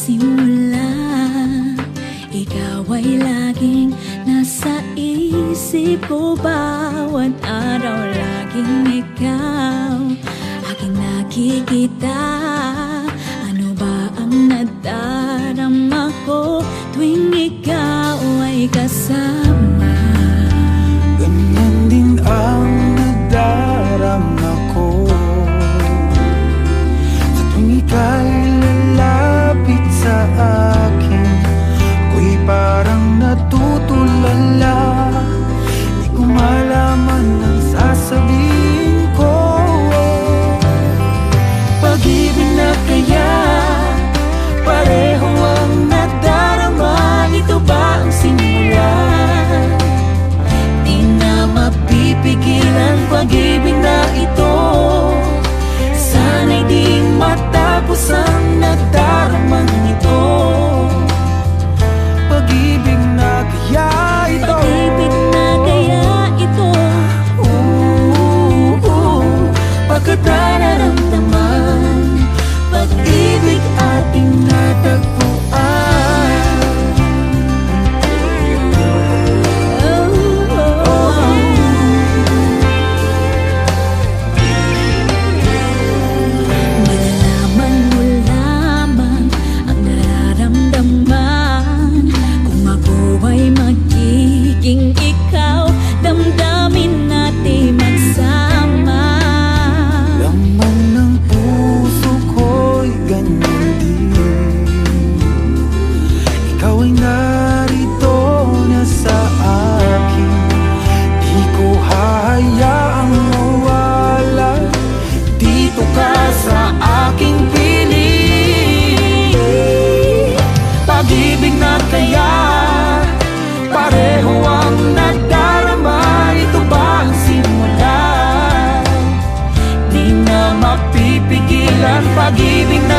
simula, ikaw ay laging nasa isip ko. Bawat araw laging ikaw aking nakikita. Ano ba ang nadarama ko tuwing ikaw ay kasama? Ganyan din ang nadarama ko sa tuwing ika'y lalapit sa akin. Ako'y parang natutulala, di ko malaman ang sasabihin ko. Pag-ibig na kaya pareho ang nadarama. Ito ba ang simula? Di na mapipigilan pag-ibig na ito. Sana'y di matapos ang nadaramang ito. Pag-ibig na kaya ito. Pag-ibig na kaya ito. Pagkat nararamdaman, pag-ibig ating natagpuan. Malalaman mo lamang ang nararamdaman. Kung ako ay magiging ikaw, damdamin natin magsama. Laman ng puso ko'y ganyan din. Ikaw ay narito na sa akin. Di ko hahayaang mawala. Dito ka sa aking piling. Pag-ibig na kaya pareho ang nadarama. Ito ba ang simula? Di na mapipigilan pag-ibig na